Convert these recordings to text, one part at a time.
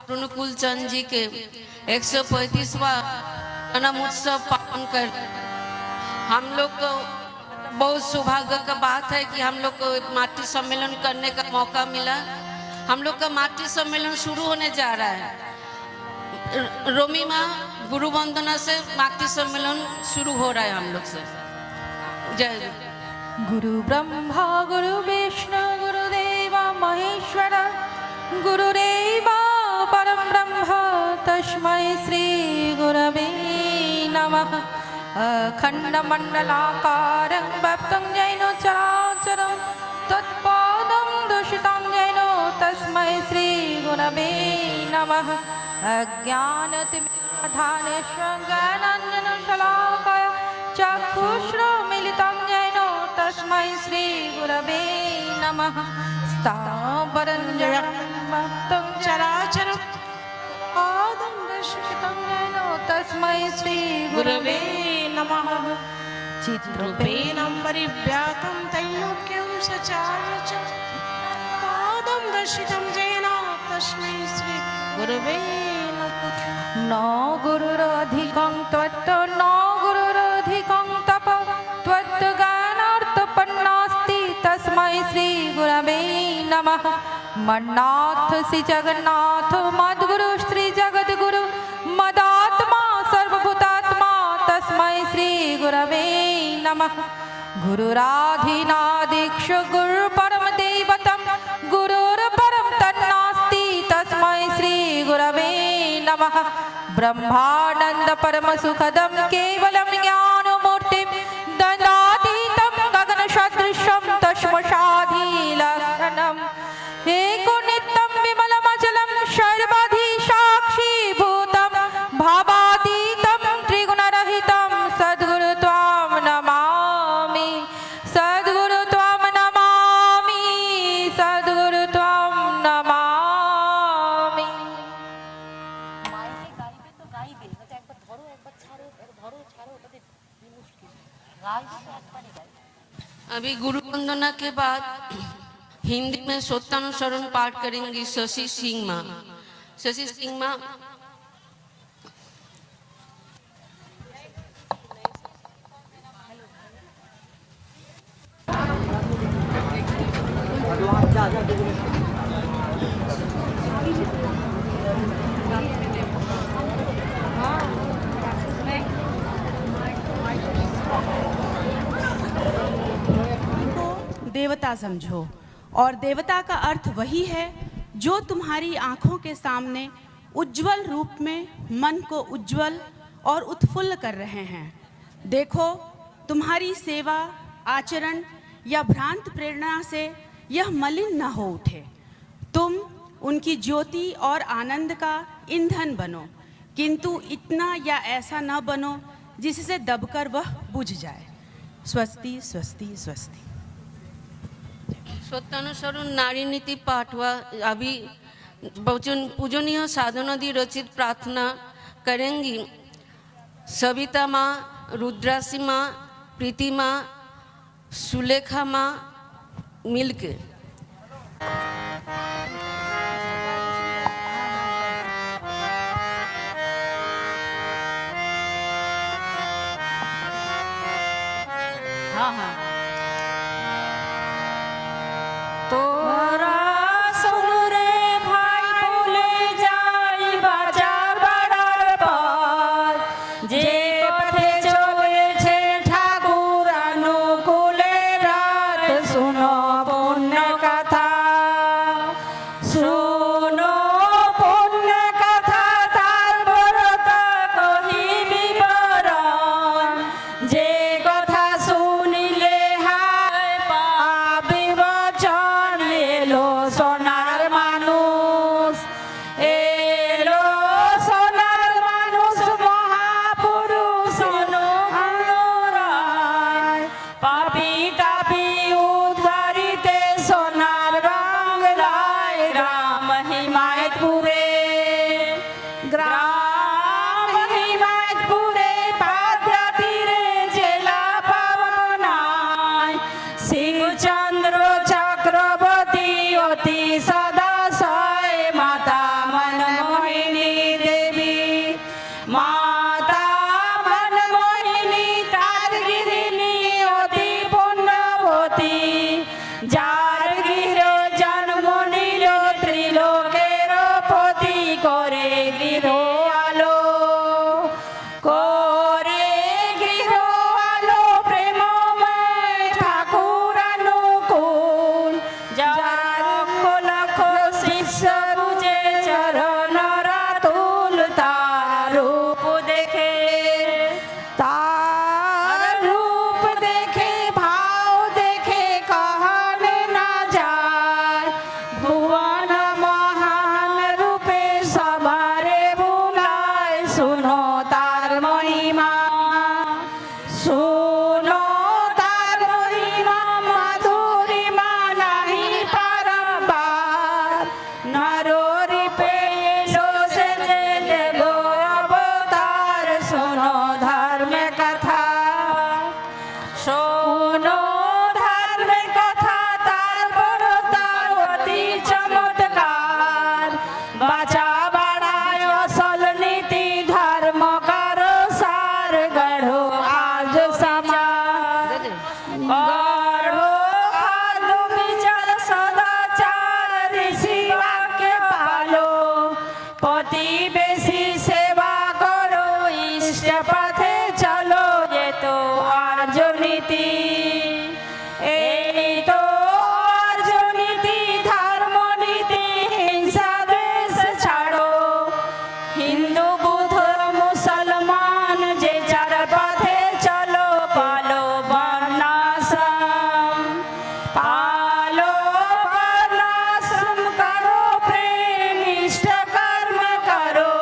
अनुकूल चंद जी के 135वां जन्म उत्सव पालन कर हम लोग को बहुत सौभाग्य का बात है कि हम लोग को मातृ सम्मेलन करने का मौका मिला। हम लोग का मातृ सम्मेलन शुरू होने जा रहा है। रोमी माँ गुरु वंदना से मातृ सम्मेलन शुरू हो रहा है हम लोग से। जय गुरु ब्रह्मा गुरु विष्णु गुरुदेव महेश्वर गुरुरेवा परम ब्रह्म तस्मै श्री गुरवे नमः। अखण्डमण्डलाकारं व्याप्तं येन चराचरं तत्पादं दर्शितं येन तस्मै श्री गुरवे नमः। अज्ञानतिमिरान्धस्य ज्ञानाञ्जनशलाकया चक्षुष्मिलितं येन तस्मै श्री गुरवे नमः। स्थावरं भक्तं चराचरं पादं दर्शितं येन तस्मै श्री गुरवे नमः। चित्रूपेण परिव्याप्तं त्रैलोक्यं सचारं च पादं दर्शितं येन तस्मै श्री गुरवे नमः। न गुरुरधिकं त्वत्त न गुरुरधिकं तप त्वत्ज्ञानार्थपन्नास्ति तस्मै श्री गुरवे नमः। मन्नाथ श्री जगन्नाथ मद्गुरु श्री जगद्गुरु मदात्मा सर्वभूतात्मा तस्मै श्री गुरवे नमः। गुरुराधिनादीक्ष गुरु परम दैवतं गुरुर्परं तन्नास्ति तस्मै श्री गुरवे नमः। ब्रह्मानंद परम सुखदं केवलं ज्ञानमूर्तिं ददातीतं गगनसदृशं तस्मशाधिलक्षणम् एको नित्यं विमलमचलं सर्वधि साक्षीभूतं भावातीतं त्रिगुणरहितं सद्गुरु त्वां नमामि सद्गुरु त्वां नमामि सद्गुरु त्वां नमामि। अभी गुरु वंदना के बाद हिंदी में सत्यानुसरण पाठ करेंगी शशि सिंह माँ। शशि सिंह माँ देवता समझो, और देवता का अर्थ वही है जो तुम्हारी आंखों के सामने उज्जवल रूप में मन को उज्जवल और उत्फुल्ल कर रहे हैं। देखो, तुम्हारी सेवा आचरण या भ्रांत प्रेरणा से यह मलिन न हो उठे। तुम उनकी ज्योति और आनंद का ईंधन बनो, किंतु इतना या ऐसा न बनो जिससे दबकर वह बुझ जाए। स्वस्ति स्वस्ति स्वस्ति। सत्यानुसरण नारी नीति पाठ हुआ। अभी पूजनीय साधनादि रचित प्रार्थना करेंगी सविता माँ, रुद्रासी माँ, प्रीति माँ, सुलेखा माँ मिलके। हाँ हाँ। तोरा सुन रे भाई बोले जाई बाजा बड़ार पर जे पथे चले छे ठाकुर अनुकूले रात सुनो पुण्य कथा सुनो पुण्य कथा तार व्रत कही विवरण जे कथा सुनिले की बेसी सेवा करो, इष्ट पथे चलो, ये तो आर्य नीति। এই তো আর্য নীতি, ধর্ম নীতি, হিংসা দেশ ছাড়ো। হিন্দু বুদ্ধ মুসলমান যে যার পথে চলো, পালো বর্ণাশ্রম। পালো বর্ণাশ্রম, করো প্রেম, ইষ্ট কর্ম করো।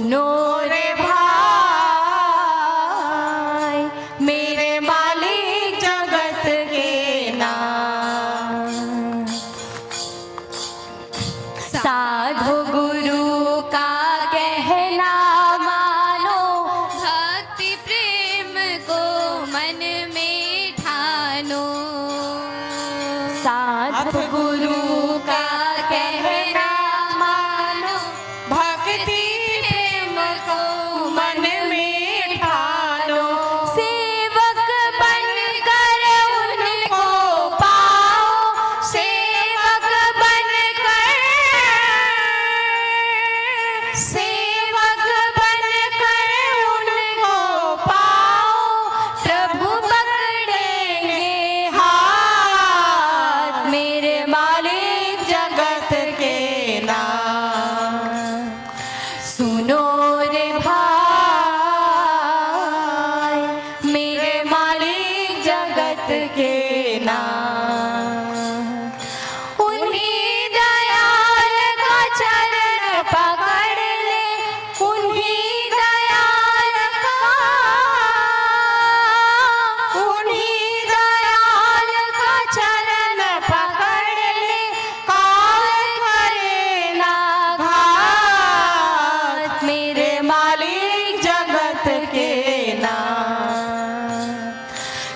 सुनो रे भाई मेरे मालिक जगत के नाम, साधु गुरु का कहना मानो, भक्ति प्रेम को मन में ठानो, साधु गुरु का कहना मानो, भक्ति प्रेम को मन में ठानो, सेवक बनकर उनको पाओ, सेवक बनकर उनको पाओ, प्रभु पकड़ेंगे हाथ, मेरे मालिक जगत के नाम, सुनो रे भाई मेरे मालिक जगत के नाम, उन्हीं दयाल का चरण पकड़ ले, उन्हीं दयाल का चरण पकड़ ले, काल करे ना घात, मेरे मालिक जगत के नाम,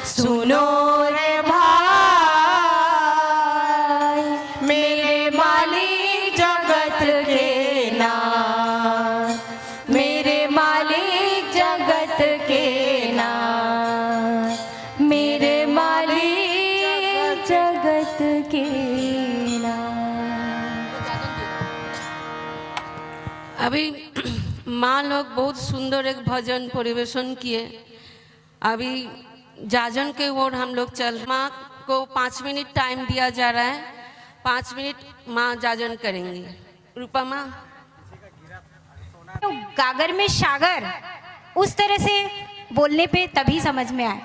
सुनो रे भाई मेरे मालिक जगत के नाम, मेरे मालिक जगत के नाम, मेरे मालिक जगत के नाम। अभी माँ लोग बहुत सुंदर एक भजन परिवेशन किए। अभी जाजन के ओर हम लोग चल, माँ को 5 मिनट टाइम दिया जा रहा है, 5 मिनट माँ जाजन करेंगी। रूपा माँ, गागर में सागर, उस तरह से बोलने पे तभी समझ में आए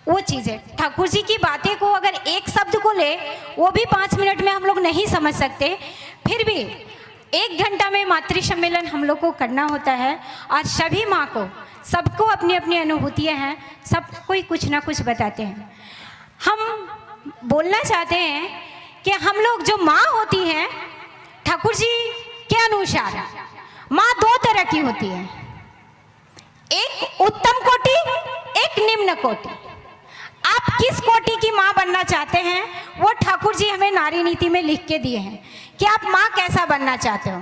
वो चीज़ है। ठाकुर जी की बातें को अगर एक शब्द को ले, वो भी 5 मिनट में हम लोग नहीं समझ सकते, फिर भी 1 घंटा में मातृ सम्मेलन हम लोग को करना होता है। और सभी माँ को, सबको अपनी अपनी अनुभूतियाँ हैं, सब कोई कुछ ना कुछ बताते हैं। हम बोलना चाहते हैं कि हम लोग जो माँ होती हैं, ठाकुर जी के अनुसार माँ 2 तरह की होती है, एक उत्तम कोटि, एक निम्न कोटि। आप किस कोटि की माँ बनना चाहते हैं, वो ठाकुर जी हमें नारी नीति में लिख के दिए हैं कि आप माँ कैसा बनना चाहते हो।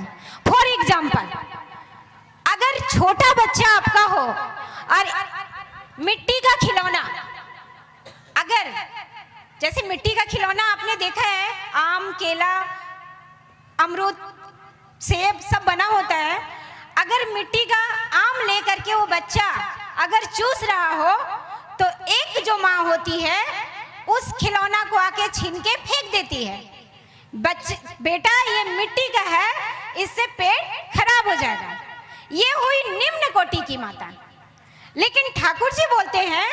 फॉर एग्जाम्पल, अगर छोटा बच्चा आपका हो और मिट्टी का खिलौना, अगर जैसे मिट्टी का खिलौना आपने देखा है, आम, केला, अमरूद, सेब सब बना होता है। अगर मिट्टी का आम लेकर के वो बच्चा अगर चूस रहा हो, तो एक जो माँ होती है उस खिलौना को आके छीन के फेंक देती है। बेटा ये मिट्टी का है, इससे पेट खराब हो जाएगा। ये हुई निम्न कोटि की माता। लेकिन ठाकुर जी बोलते हैं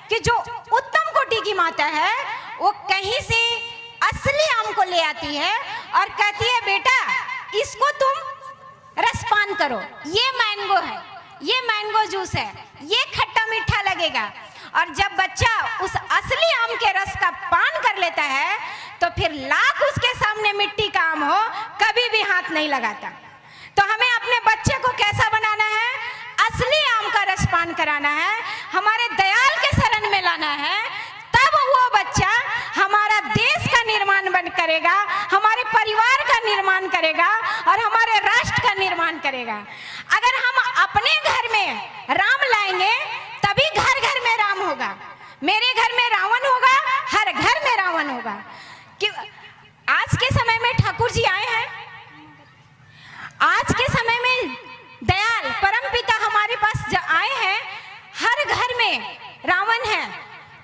कि जो उत्तम कोटि की माता है, वो कहीं से असली आम को ले आती है और कहती है बेटा इसको तुम रसपान करो, ये मैंगो है, ये मैंगो जूस है, ये खट्टा मीठा लगेगा। और जब बच्चा उस असली आम के रस का पान कर लेता है, तो फिर लाख उसके सामने मिट्टी का आम हो, कभी भी हाथ नहीं लगाता। तो हमें अपने बच्चे को कैसा बनाना है? असली आम का रस पान कराना है, हमारे दयाल के शरण में लाना है। तब वो बच्चा हमारा देश का निर्माण करेगा, हमारे परिवार का निर्माण करेगा और हमारे राष्ट्र का निर्माण करेगा। अगर हम अपने घर में राम लाएंगे, तभी घर घर में राम होगा। मेरे घर में रावण होगा, हर घर में रावण होगा। कि आज के समय में ठाकुर जी आए हैं, आज के समय में दयाल परमपिता हमारे पास आए हैं। हर घर में रावण है,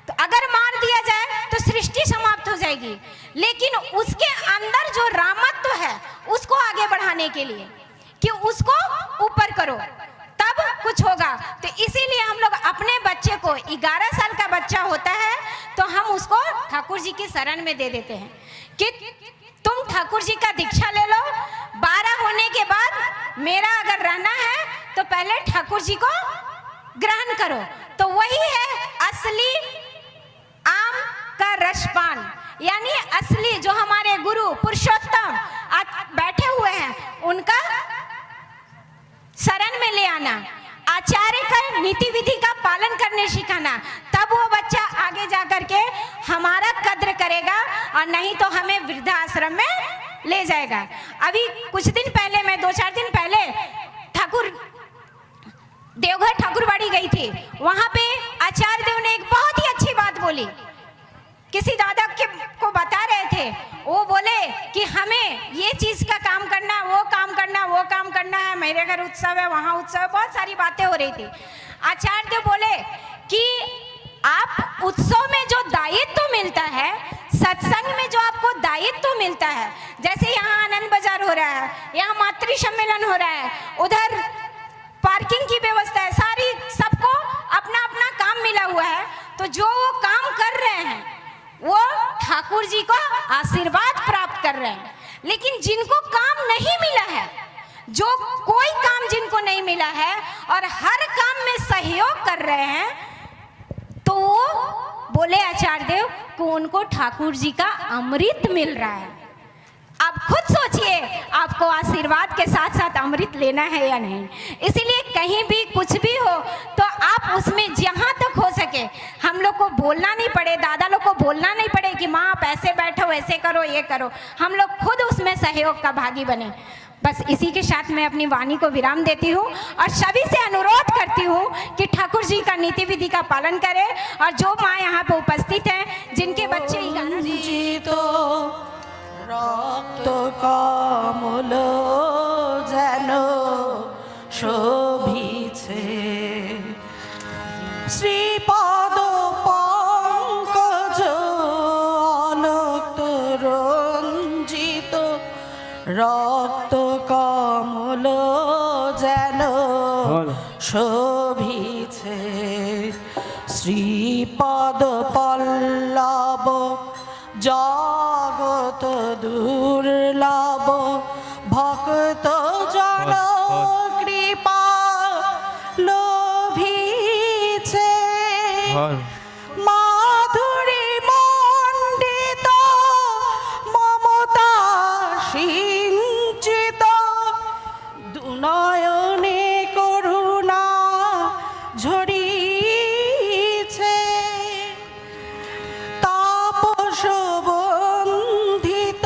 तो अगर मार दिया जाए तो सृष्टि समाप्त हो जाएगी। लेकिन उसके अंदर जो रामत्व है, उसको आगे बढ़ाने के लिए कि उसको ऊपर करो, तब कुछ होगा। तो इसीलिए हम लोग अपने बच्चे को, 11 साल का बच्चा होता है तो हम उसको ठाकुर जी की शरण में दे देते हैं कि तुम ठाकुर जी का दीक्षा ले लो। 12 होने के बाद मेरा अगर रहना है पहले ठाकुर जी को ग्रहण करो। तो वही है असली आम का रसपान, यानी असली जो हमारे गुरु पुरुषोत्तम आज बैठे हुए हैं उनका शरण में ले आना, आचार्य का नीति विधि का पालन करने सिखाना, तब वो बच्चा आगे जा करके हमारा कद्र करेगा और नहीं तो हमें वृद्धाश्रम में ले जाएगा। अभी कुछ दिन पहले मैं 2-4 दिन पहले देवघर ठाकुरबाड़ी गई थी। वहां पे आचार्य देव ने एक बहुत ही अच्छी बात बोली। किसी दादा को बता रहे थे, वो बोले कि हमें ये चीज का काम करना, वो काम करना, वो काम करना है, मेरे घर उत्सव है, वहाँ उत्सव है, बहुत सारी बातें हो रही थी। आचार्य देव बोले कि आप उत्सव में जो दायित्व मिलता है, सत्संग में जो आपको दायित्व मिलता है, जैसे यहाँ आनंद बाजार हो रहा है, यहाँ मातृ सम्मेलन हो रहा है, उधर पार्किंग की व्यवस्था है, सारी सबको अपना अपना काम मिला हुआ है। तो जो वो काम कर रहे हैं वो ठाकुर जी को आशीर्वाद प्राप्त कर रहे हैं। लेकिन जिनको काम नहीं मिला है, जो कोई काम जिनको नहीं मिला है और हर काम में सहयोग कर रहे हैं, तो वो बोले आचार्य देव को उनको ठाकुर जी का अमृत मिल रहा है। आप खुद सोचिए, आपको आशीर्वाद के साथ साथ अमृत लेना है या नहीं। इसीलिए कहीं भी कुछ भी हो तो आप उसमें जहाँ तक हो सके, हम लोग को बोलना नहीं पड़े, दादा लोग को बोलना नहीं पड़े कि माँ आप ऐसे बैठो, ऐसे करो, ये करो, हम लोग खुद उसमें सहयोग का भागी बने। बस इसी के साथ मैं अपनी वाणी को विराम देती हूँ और सभी से अनुरोध करती हूँ कि ठाकुर जी का नीति विधि का पालन करें। और जो माँ यहाँ पे उपस्थित हैं, जिनके बच्चे রক্ত কমল যেন শোভিছে শ্রীপদ পঙ্কজ অনক্ত রঞ্জিত রক্ত কমল যেন শোভিছে শ্রীপদ পল্লব জগত দুর্লভ ভক্ত জন কৃপা লোভিছে মাধুরী মণ্ডিত মমতা সিঞ্চিত দুনয়নে করুণা ঝরিছে তাপস বন্ধিত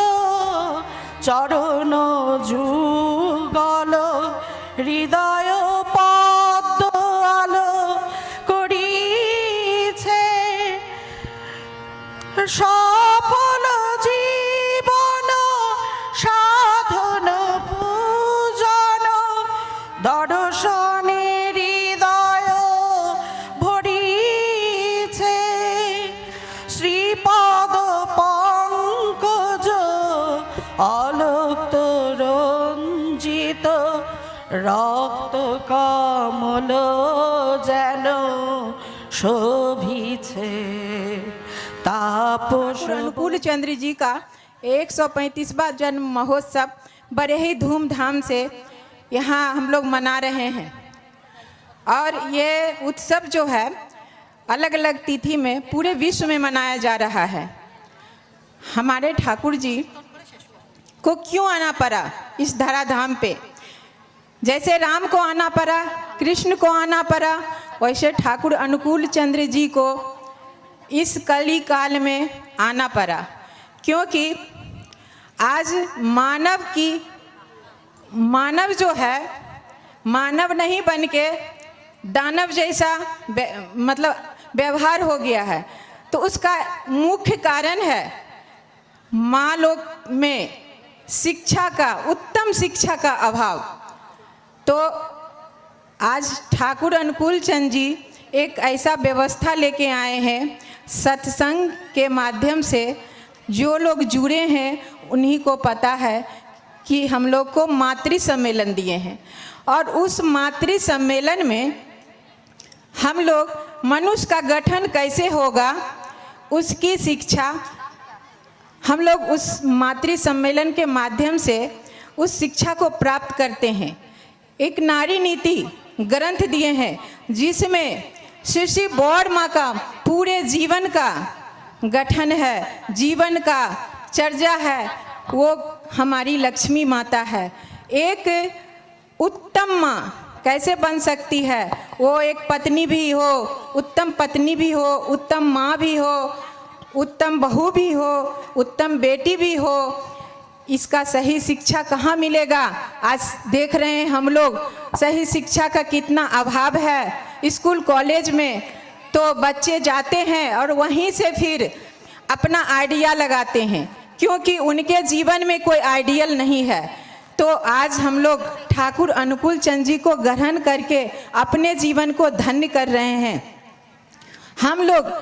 চরণ যুগল হৃদয় পদ্ম আলো করিছে সফল জীবন সাধন পূজন দর্শনে হৃদয় ভরিছে শ্রীপদ পঙ্কজ অলোক্ত রঞ্জিত রক্ত কমল যেন শোভিছে तापस अनुकूल चंद्र जी का 135वां जन्म महोत्सव बड़े ही धूमधाम से यहाँ हम लोग मना रहे हैं। और ये उत्सव जो है अलग अलग तिथि में पूरे विश्व में मनाया जा रहा है। हमारे ठाकुर जी को क्यों आना पड़ा इस धराधाम पे? जैसे राम को आना पड़ा, कृष्ण को आना पड़ा, वैसे ठाकुर अनुकूल चंद्र जी को इस कली काल में आना पड़ा। क्योंकि आज मानव जो है, मानव नहीं बन के दानव जैसा मतलब व्यवहार हो गया है। तो उसका मुख्य कारण है माँ लोग में शिक्षा का, उत्तम शिक्षा का अभाव। तो आज ठाकुर अनुकूल चंद जी एक ऐसा व्यवस्था लेके आए हैं, सत्संग के माध्यम से जो लोग जुड़े हैं उन्हीं को पता है कि हम लोग को मातृ सम्मेलन दिए हैं। और उस मातृ सम्मेलन में हम लोग मनुष्य का गठन कैसे होगा उसकी शिक्षा हम लोग उस मातृ सम्मेलन के माध्यम से उस शिक्षा को प्राप्त करते हैं। एक नारी नीति ग्रंथ दिए हैं, जिसमें श्री बौड़ माँ का पूरे जीवन का गठन है, जीवन का चर्चा है, वो हमारी लक्ष्मी माता है। एक उत्तम माँ कैसे बन सकती है? वो एक पत्नी भी हो, उत्तम पत्नी भी हो, उत्तम माँ भी हो, उत्तम बहू भी हो, उत्तम बेटी भी हो। इसका सही शिक्षा कहाँ मिलेगा? आज देख रहे हैं हम लोग सही शिक्षा का कितना अभाव है। स्कूल कॉलेज में तो बच्चे जाते हैं और वहीं से फिर अपना आइडिया लगाते हैं, क्योंकि उनके जीवन में कोई आइडियल नहीं है। तो आज हम लोग ठाकुर अनुकूल चंद जी को ग्रहण करके अपने जीवन को धन्य कर रहे हैं। हम लोग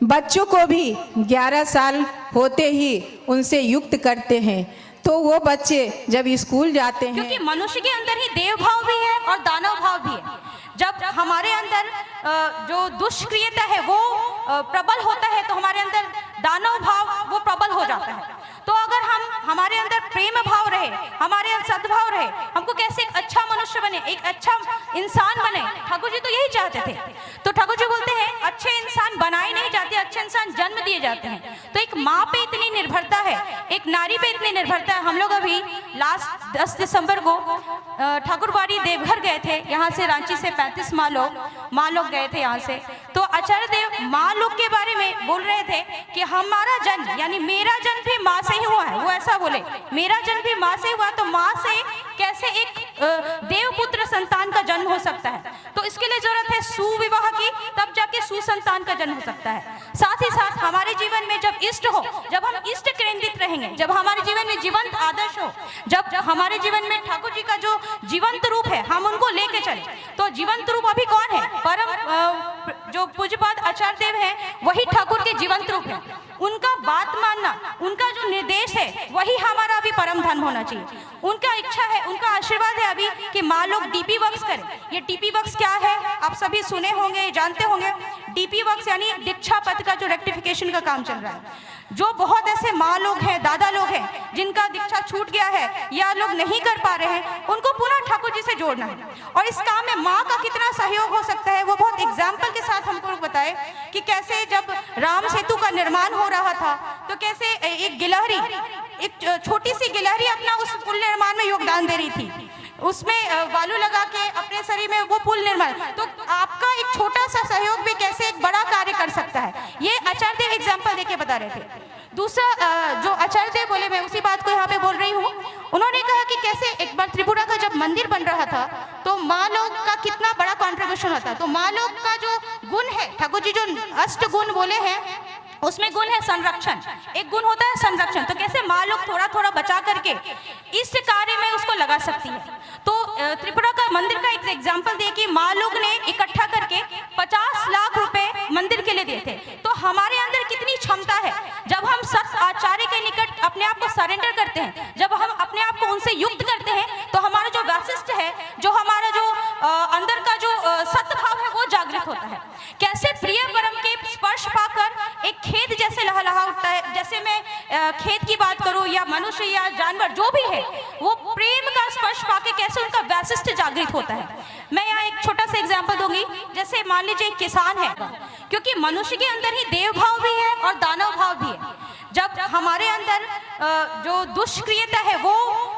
बच्चों को भी 11 साल होते ही उनसे युक्त करते हैं, तो वो बच्चे जब स्कूल जाते हैं, क्योंकि मनुष्य के अंदर ही देव भाव भी है और दानव भाव भी है। जब हमारे अंदर जो दुष्क्रियता है वो प्रबल होता है, तो हमारे अंदर दानव भाव वो प्रबल हो जाता है। तो अगर हमारे अंदर प्रेम भाव रहे, हमारे अंदर सद्भाव रहे, हमको कैसे एक अच्छा मनुष्य बने, एक अच्छा इंसान बने, ठाकुर जी तो यही चाहते थे। तो ठाकुर जी बोलते हैं अच्छे इंसान बनाए नहीं जाते, अच्छे इंसान जन्म दिए जाते हैं। तो एक माँ पे इतनी निर्भरता है, एक नारी पे इतनी निर्भरता है। हम लोग अभी लास्ट 10 दिसंबर को ठाकुरबाड़ी देवघर गए थे, यहाँ से रांची से 35 माँ लोग गए थे यहाँ से। तो आचार्य देव माँ लोग के बारे में बोल रहे थे कि हमारा जन्म यानी मेरा जन्म भी माँ से ही हुआ है। वो ऐसा बोले, मेरा जन्म भी माँ से हुआ, तो माँ से कैसे एक देवपुत्र संतान का जन्म हो सकता है? तो इसके लिए जरूरत है सुविवाह की, तब जाके सुसंतान का जन्म हो सकता है। साथ ही साथ हमारे जीवन में जब इष्ट हो, जब हम इष्ट केंद्रित रहेंगे, जब हमारे जीवन में जीवंत आदर्श हो, जब हमारे जीवन में ठाकुर जी का जो जीवंत रूप है हम उनको लेके चले। तो जीवंत रूप अभी कौन है? परम जो पूज्यपाद आचार्य देव है, वही ठाकुर के जीवंत रूप है। उनका बात मानना, उनका जो निर्देश है, वही हमारा अभी परम धर्म होना चाहिए। उनका इच्छा है, उनका आशीर्वाद है अभी कि माँ लोग डीपी वर्क्स करें। ये डीपी वर्क्स क्या है आप सभी सुने होंगे, जानते होंगे। डीपी वर्क्स यानी दीक्षा पथ का जो रेक्टिफिकेशन का काम चल रहा है। जो बहुत ऐसे माँ लोग हैं, दादा लोग हैं, जिनका दीक्षा छूट गया है या लोग नहीं कर पा रहे हैं, उनको पुनः ठाकुर जी से जोड़ना है। और इस काम में माँ का कितना सहयोग हो सकता है, वो बहुत एग्जाम्पल के साथ हमको बताए कि कैसे जब राम सेतु का निर्माण हो रहा था, तो कैसे एक गिलहरी, एक छोटी सी गिलहरी अपना उस पुल निर्माण में योगदान दे रही थी। उसमें बालू लगा के अपने शरीर में वो पुल निर्माण। तो आपका एक छोटा सा सहयोग भी कैसे एक बड़ा कार्य कर सकता है, ये आचार्य देव एग्जाम्पल देके बता रहे थे। दूसरा जो आचार्य देव बोले, मैं उसी बात को यहाँ पे बोल रही हूँ। उन्होंने कहा कि कैसे एक बार त्रिपुरा का जब मंदिर बन रहा था, तो माँ लोग का कितना बड़ा कॉन्ट्रीब्यूशन होता है। तो माँ लोग का जो गुण है, ठाकुर जी जो 8 गुण बोले हैं, उसमें गुण है संरक्षण। एक गुण होता है संरक्षण। तो कैसे माँ लोग थोड़ा थोड़ा बचा करके इस कार्य में उसको लगा सकती है। तो त्रिपुरा का मंदिर का एक एग्जाम्पल दिए कि माँ लोग ने इकट्ठा करके 50 लाख रुपए मंदिर के लिए दिए थे। तो हमारे अंदर कितनी क्षमता है, जब हम सत आचार्य के निकट अपने आप को सरेंडर करते हैं, जब हम अपने आप को उनसे युक्त करते हैं, तो हमारा जो वैशिष्ट है, जो हमारा जो अंदर का जो सत्भाव है, वो जागृत होता है। कैसे प्रिय परम के स्पर्श पाकर एक खेत जैसे लहलहा उठता है। जैसे मैं खेत की बात करूं या मनुष्य या जानवर जो भी है, वो प्रेम का स्पर्श पाके कैसे उनका वैशिष्ट जागृत होता है। मैं यहाँ एक छोटा सा एग्जांपल दूंगी। जैसे मान लीजिए एक किसान है, क्योंकि मनुष्य के अंदर ही देव भाव भी है और दानव भाव भी है। जब हमारे अंदर जो दुष्क्रियता है वो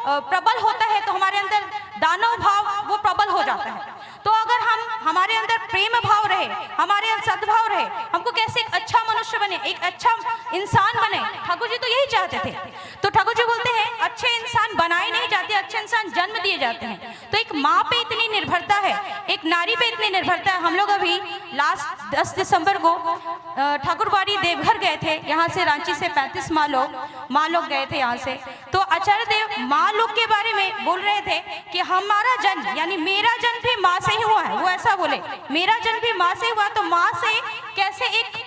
प्रबल होता है, तो हमारे अंदर दानव भाव वो प्रबल हो जाता है। तो अगर हमारे अंदर प्रेम भाव रहे, हमारे अंदर सद्भाव रहे, हमको कैसे एक अच्छा मनुष्य बने, एक अच्छा इंसान बने, ठाकुर जी तो यही चाहते थे। तो ठाकुर जी बोलते हैं अच्छे इंसान बनाए नहीं जाते, अच्छे इंसान जन्म दिए जाते हैं। तो एक माँ पे इतनी निर्भरता है, एक नारी पे इतनी निर्भरता है। हम लोग अभी लास्ट 10 दिसंबर को ठाकुरबाड़ी देवघर गए थे, यहाँ से रांची से 35 माँ लोग गए थे यहाँ से। तो आचार्य देव माँ लोग के बारे में बोल रहे थे कि हमारा जन्म यानी मेरा जन्म भी माँ से ही हुआ है। वो ऐसा बोले, मेरा जन्म भी माँ से हुआ, तो माँ से कैसे एक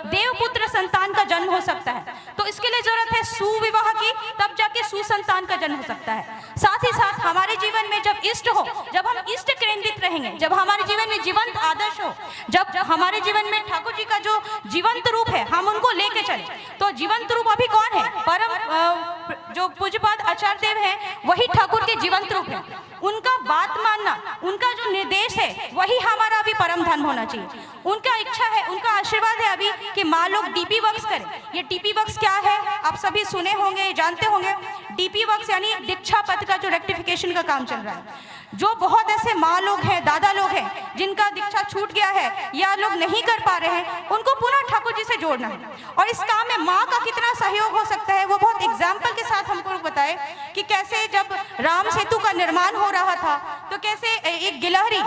देवपुत्र संतान का जन्म हो सकता है? तो इसके लिए जरूरत है सुविवाह की, तब जाके सुसंतान का जन्म हो सकता है। साथ ही साथ हमारे जीवन में जब इष्ट हो, जब हम इष्ट केंद्रित रहेंगे, जब हमारे जीवन में जीवंत आदर्श हो, जब हमारे जीवन में ठाकुर जी का जो जीवंत रूप है हम उनको लेके चले। तो जीवंत रूप अभी कौन है? परम जो पूज्यपाद आचार्य देव है, वही ठाकुर के जीवंत रूप है। उनका बात मानना, उनका जो निर्देश है वही हमारा अभी परम धर्म होना चाहिए। उनका इच्छा है, उनका आशीर्वाद है अभी कि माँ लोग डीपी वर्क्स करें। ये डीपी वर्क्स क्या है आप सभी सुने होंगे, जानते होंगे। डीपी वर्क्स यानी दीक्षा पत्र का जो रेक्टिफिकेशन का काम चल रहा है। जो बहुत ऐसे माँ लोग हैं, दादा लोग हैं जिनका दीक्षा छूट गया है या लोग नहीं कर पा रहे हैं, उनको पुनः ठाकुर जी से जोड़ना है। और इस काम में माँ का कितना सहयोग हो सकता है वो बहुत एग्जाम्पल के साथ हमको बताए कि कैसे जब राम सेतु का निर्माण हो रहा था तो कैसे एक गिलहरी,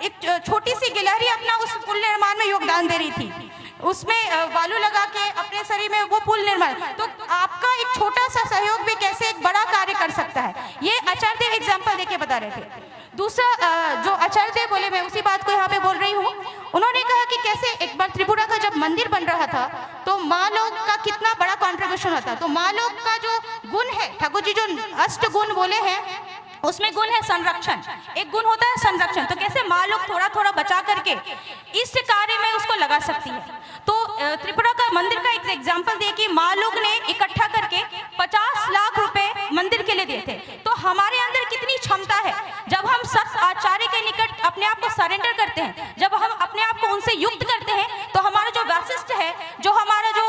एक छोटी सी गिलहरी अपना उस पुल निर्माण में योगदान दे रही थी, उसमें बालू लगा के अपने शरीर में वो पुल निर्माण। तो आपका एक छोटा सा सहयोग भी कैसे एक बड़ा कार्य कर सकता है, ये आचार्य देव एग्जाम्पल देके बता रहे थे। दूसरा जो आचार्य देव बोले, मैं उसी बात को यहाँ पे बोल रही हूँ। उन्होंने कहा कि कैसे एक बार त्रिपुरा का जब मंदिर बन रहा था तो माँ लोग का कितना बड़ा कॉन्ट्रीब्यूशन होता। तो माँ लोग का जो गुण है, ठाकुर जी जो 8 गुण बोले हैं उसमें गुण है संरक्षण, एक गुण होता है संरक्षण। तो कैसे माँ लोग थोड़ा थोड़ा बचा करके इस कार्य में उसको लगा सकती है। तो त्रिपुरा का मंदिर का एक एग्जाम्पल दे कि माँ लोग ने इकट्ठा करके 50 लाख रुपए मंदिर के लिए दिए थे। तो हमारे अंदर कितनी क्षमता है, जब हम सत आचार्य के निकट अपने आप को सरेंडर करते हैं, जब हम अपने आप को उनसे युक्त करते हैं, तो हमारा जो वैशिष्ट है, जो हमारा जो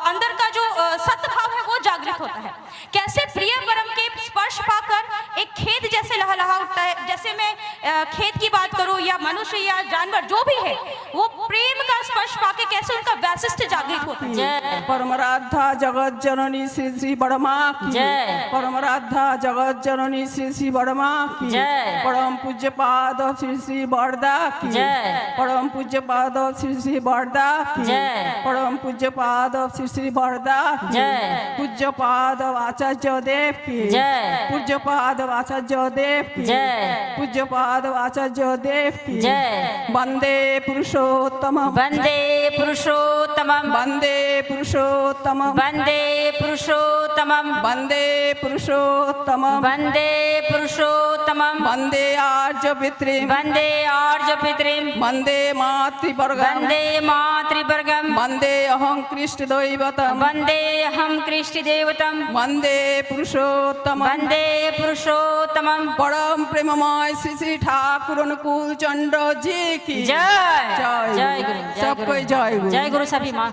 अंदर का जो सत्भाव है वो जागृत होता है। कैसे प्रिय परम के स्पर्श पाकर एक खेत जैसे लहलहा उठता है। जैसे मैं खेत की बात करूं या मनुष्य या जानवर जो भी है, वो प्रेम का स्पर्श पाके कैसे उनका वैशिष्ट जागृत होता है। परमराधा जगत जननी श्री श्री बड़मा की जय। परमराधा जगत जननी श्री श्री बड़मा की जय। परम पूज्य पाद श्री श्री बड़दा की जय। परम पूज्य पाद श्री श्री बड़दा की जय। परम पूज्य पाद श्री श्री बड़दा की जय। पूज्य पाद आचार्य देव की जय। पूज्य पाद आचार्य देव की जय। पूज्य पाद आचार्य देव की जय। वंदे पुरुषोत्तम, वंदे पुरुषोत्तम, वंदे पुरुषोत्तम, वंदे पुरुषोत्तम, वंदे पुरुषोत्तम, वंदे पुरुषोत्तम, वंदे आर्य पितृम, वंदे आर्य पितृम, वंदे मातृवर्गम, वंदे मातृवर्गम, वंदे अहं कृष्ण दैवतम, वंदे अहं कृष्ण देवतम, वंदे पुरुषोत्तम, वंदे पुरुषोत्तम। परम प्रेममय श्री श्री ठाकुर अनुकूल चंद्र जी की जय जय गुरु, सब कोई जय गुरु। जय गुरु सभी माँ।